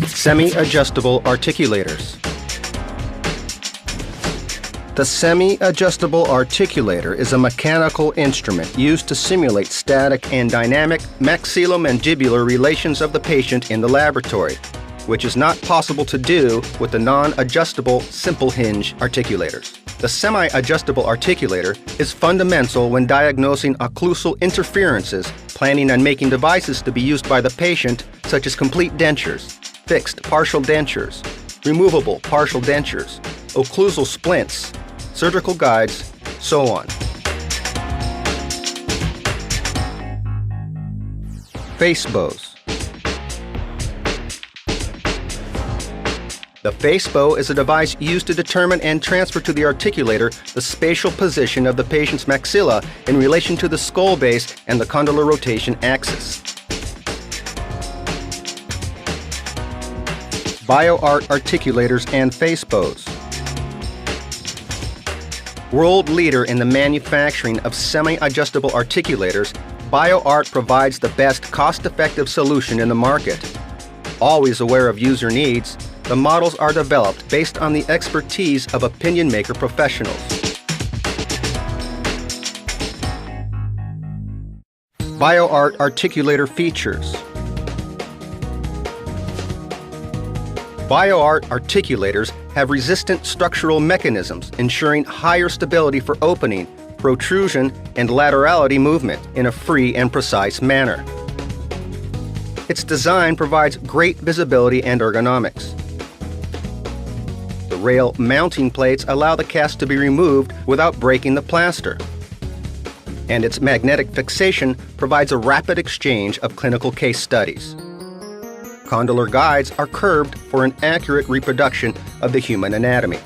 Semi-adjustable articulators. The semi-adjustable articulator is a mechanical instrument used to simulate static and dynamic maxillomandibular relations of the patient in the laboratory, which is not possible to do with the non-adjustable simple hinge articulators. The semi-adjustable articulator is fundamental when diagnosing occlusal interferences, planning and making devices to be used by the patient, such as complete dentures, fixed partial dentures, removable partial dentures, occlusal splints, surgical guides, so on. Face bows. The face bow is a device used to determine and transfer to the articulator the spatial position of the patient's maxilla in relation to the skull base and the condylar rotation axis. BioArt articulators and face bows. World leader in the manufacturing of semi-adjustable articulators, BioArt provides the best cost-effective solution in the market. Always aware of user needs, the models are developed based on the expertise of opinion maker professionals. BioArt articulator features. BioArt articulators have resistant structural mechanisms, ensuring higher stability for opening, protrusion, and laterality movement in a free and precise manner. Its design provides great visibility and ergonomics. The rail mounting plates allow the cast to be removed without breaking the plaster. And its magnetic fixation provides a rapid exchange of clinical case studies. Condylar guides are curved for an accurate reproduction of the human anatomy.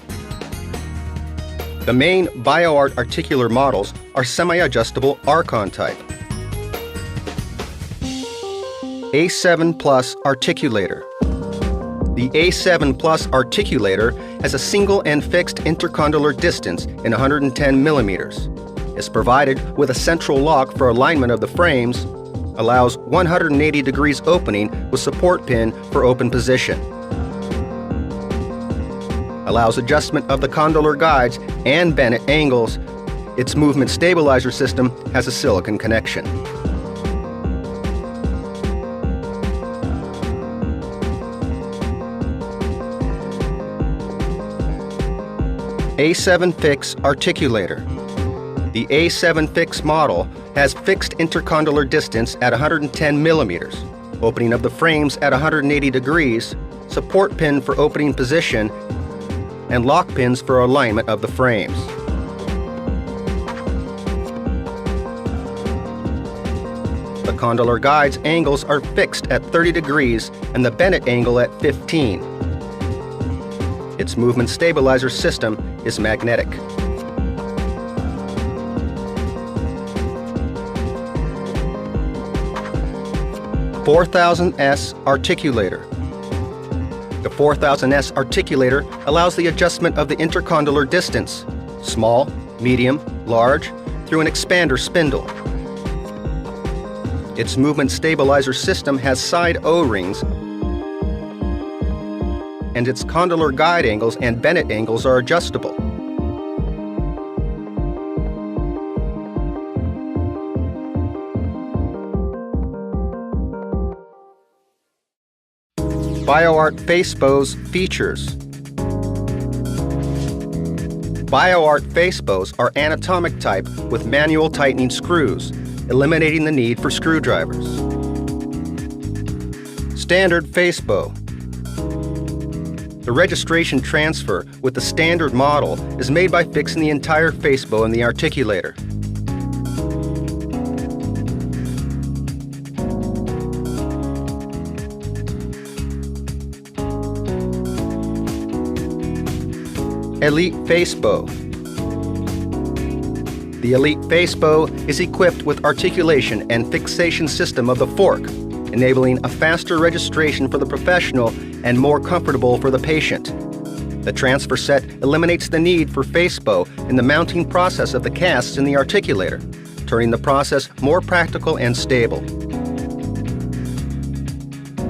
The main BioArt articular models are semi-adjustable Archon type. A7 Plus articulator. The A7 Plus articulator has a single and fixed intercondylar distance in 110 millimeters. It's provided with a central lock for alignment of the frames, allows 180 degrees opening with support pin for open position, allows adjustment of the condylar guides and Bennett angles. Its movement stabilizer system has a silicon connection. A7 Fix articulator. The A7 Fix model has fixed intercondylar distance at 110 millimeters, opening of the frames at 180 degrees, support pin for opening position, and lock pins for alignment of the frames. The condylar guides angles are fixed at 30 degrees and the Bennett angle at 15. Its movement stabilizer system is magnetic. S articulator. The 4000S articulator allows the adjustment of the intercondylar distance, small, medium, large, through an expander spindle. Its movement stabilizer system has side O-rings, and its condylar guide angles and Bennett angles are adjustable. BioArt face bows features. BioArt face bows are anatomic type with manual tightening screws, eliminating the need for screwdrivers. Standard face bow. The registration transfer with the standard model is made by fixing the entire face bow in the articulator. Elite face bow. The Elite face bow is equipped with articulation and fixation system of the fork, enabling a faster registration for the professional and more comfortable for the patient. The transfer set eliminates the need for face bow in the mounting process of the casts in the articulator, turning the process more practical and stable.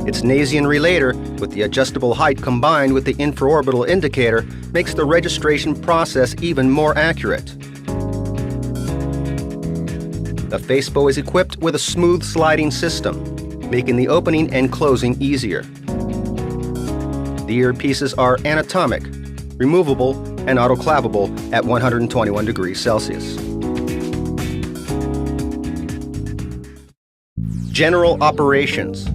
Its Nazian relator with the adjustable height combined with the infraorbital indicator makes the registration process even more accurate. The Facebow is equipped with a smooth sliding system, making the opening and closing easier. The earpieces are anatomic, removable, and autoclavable at 121 degrees Celsius. General operations.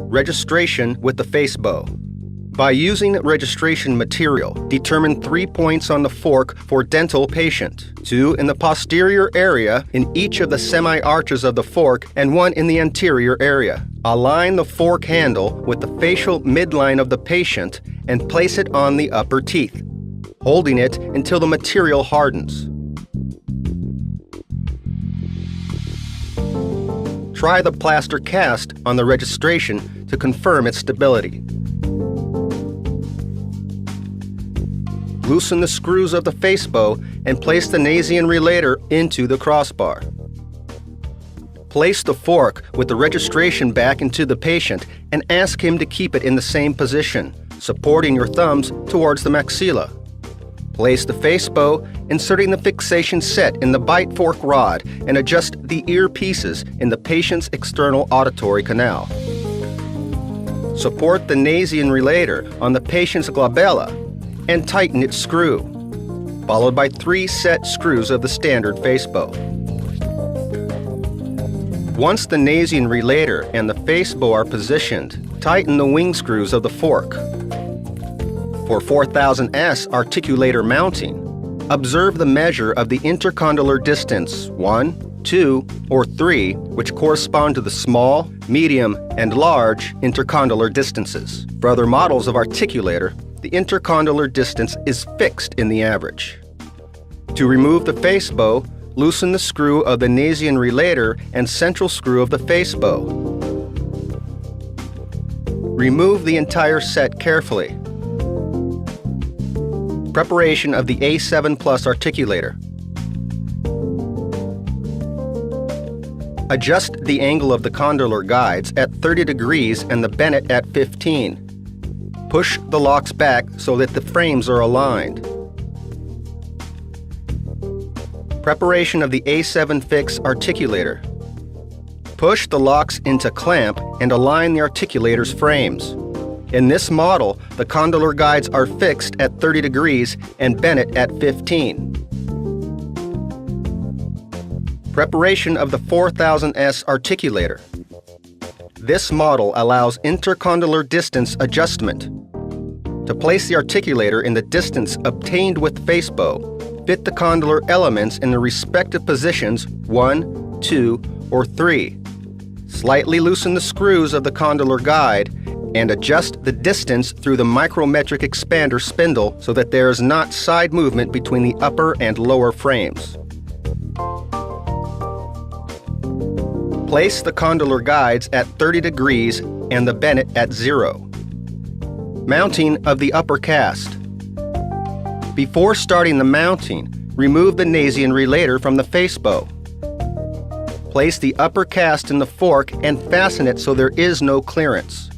Registration with the Facebow. By using registration material, determine 3 points on the fork for dental patient, 2 in the posterior area in each of the semi-arches of the fork and 1 in the anterior area. Align the fork handle with the facial midline of the patient and place it on the upper teeth, holding it until the material hardens. Try the plaster cast on the registration to confirm its stability. Loosen the screws of the Facebow and place the Nazian relator into the crossbar. Place the fork with the registration back into the patient and ask him to keep it in the same position, supporting your thumbs towards the maxilla. Place the Facebow, inserting the fixation set in the bite fork rod, and adjust the earpieces in the patient's external auditory canal. Support the Nazian relator on the patient's glabella and tighten its screw, followed by 3 set screws of the standard Facebow. Once the Nazian relator and the Facebow are positioned, tighten the wing screws of the fork. For 4000S articulator mounting, observe the measure of the intercondylar distance 1, 2, or 3, which correspond to the small, medium, and large intercondylar distances. For other models of articulator, the intercondylar distance is fixed in the average. To remove the Facebow, loosen the screw of the Nazian relator and central screw of the Facebow. Remove the entire set carefully. Preparation of the A7 Plus articulator. Adjust the angle of the condylar guides at 30 degrees and the Bennett at 15. Push the locks back so that the frames are aligned. Preparation of the A7 Fix articulator. Push the locks into clamp and align the articulator's frames. In this model, the condylar guides are fixed at 30 degrees and Bennett at 15. Preparation of the 4000S articulator. This model allows intercondylar distance adjustment. To place the articulator in the distance obtained with Facebow, fit the condylar elements in the respective positions 1, 2, or 3. Slightly loosen the screws of the condylar guide and adjust the distance through the micrometric expander spindle so that there is not side movement between the upper and lower frames. Place the condylar guides at 30 degrees and the Bennett at 0. Mounting of the upper cast. Before starting the mounting, remove the Nazian relator from the Facebow. Place the upper cast in the fork and fasten it so there is no clearance.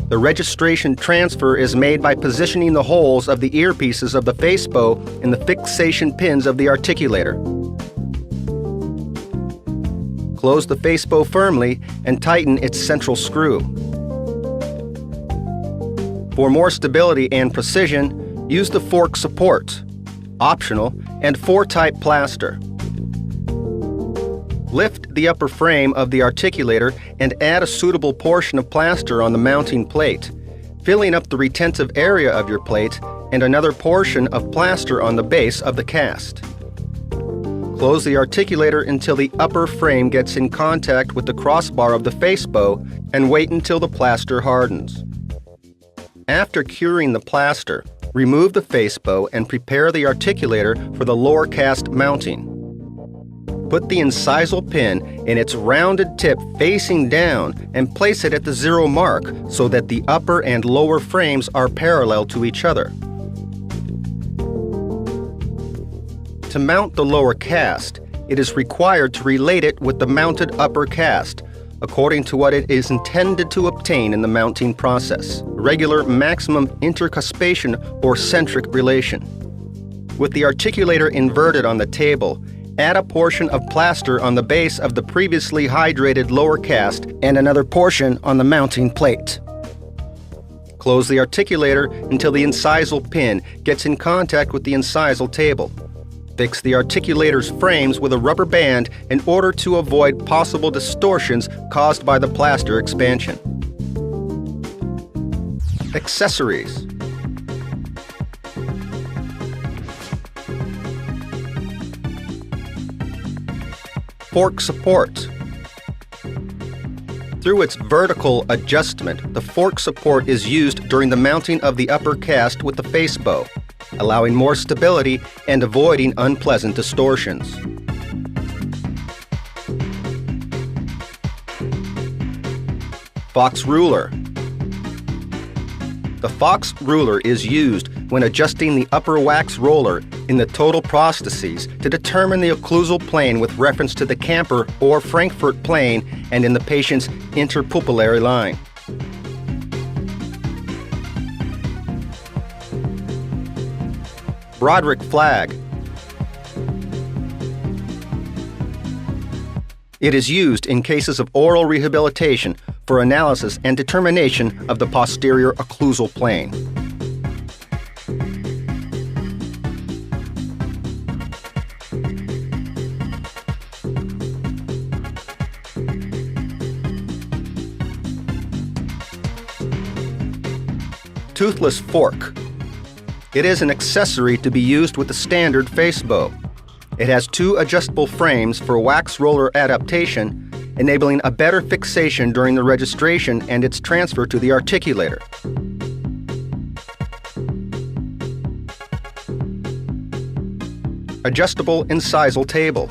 The registration transfer is made by positioning the holes of the earpieces of the Facebow in the fixation pins of the articulator. Close the Facebow firmly and tighten its central screw. For more stability and precision, use the fork support, optional, and 4-type plaster. Lift the upper frame of the articulator and add a suitable portion of plaster on the mounting plate, filling up the retentive area of your plate and another portion of plaster on the base of the cast. Close the articulator until the upper frame gets in contact with the crossbar of the Facebow and wait until the plaster hardens. After curing the plaster, remove the Facebow and prepare the articulator for the lower cast mounting. Put the incisal pin in its rounded tip facing down and place it at the 0 mark so that the upper and lower frames are parallel to each other. To mount the lower cast, it is required to relate it with the mounted upper cast, according to what it is intended to obtain in the mounting process, regular maximum intercuspation or centric relation. With the articulator inverted on the table, add a portion of plaster on the base of the previously hydrated lower cast and another portion on the mounting plate. Close the articulator until the incisal pin gets in contact with the incisal table. Fix the articulator's frames with a rubber band in order to avoid possible distortions caused by the plaster expansion. Accessories. Fork support. Through its vertical adjustment, the fork support is used during the mounting of the upper cast with the face bow, allowing more stability and avoiding unpleasant distortions. Fox ruler. The Fox ruler is used when adjusting the upper wax roller in the total prostheses to determine the occlusal plane with reference to the Camper or Frankfurt plane and in the patient's interpupillary line. Broderick flag. It is used in cases of oral rehabilitation for analysis and determination of the posterior occlusal plane. Toothless fork. It is an accessory to be used with the standard face bow. It has two adjustable frames for wax roller adaptation, enabling a better fixation during the registration and its transfer to the articulator. Adjustable incisal table.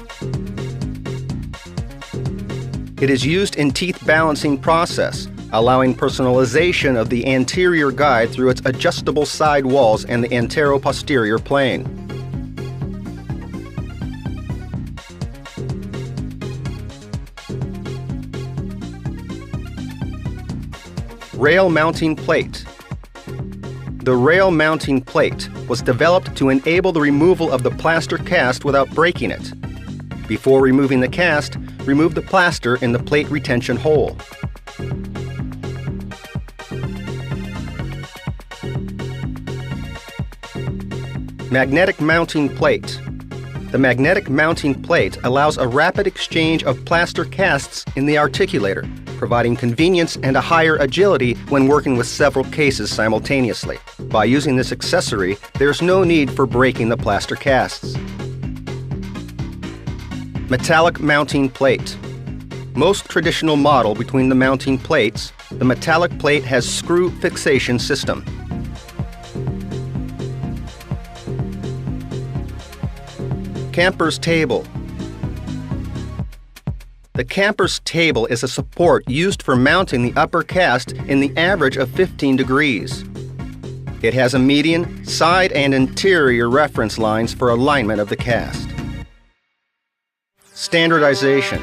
It is used in teeth balancing process, allowing personalization of the anterior guide through its adjustable side walls and the antero-posterior plane. Rail mounting plate. The rail mounting plate was developed to enable the removal of the plaster cast without breaking it. Before removing the cast, remove the plaster in the plate retention hole. Magnetic mounting plate. The magnetic mounting plate allows a rapid exchange of plaster casts in the articulator, providing convenience and a higher agility when working with several cases simultaneously. By using this accessory, there's no need for breaking the plaster casts. Metallic mounting plate. Most traditional model between the mounting plates, the metallic plate has screw fixation system. Camper's table. The Camper's table is a support used for mounting the upper cast in the average of 15 degrees. It has a median, side, and interior reference lines for alignment of the cast. Standardization.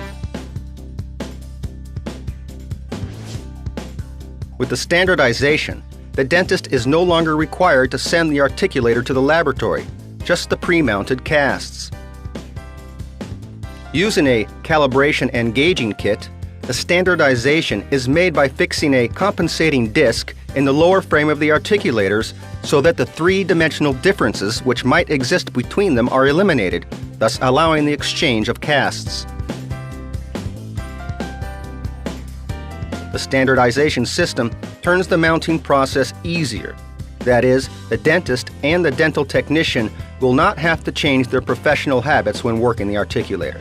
With the standardization, the dentist is no longer required to send the articulator to the laboratory, just the pre-mounted casts. Using a calibration and gauging kit, the standardization is made by fixing a compensating disc in the lower frame of the articulators so that the three-dimensional differences which might exist between them are eliminated, thus allowing the exchange of casts. The standardization system turns the mounting process easier. That is, the dentist and the dental technician will not have to change their professional habits when working the articulator.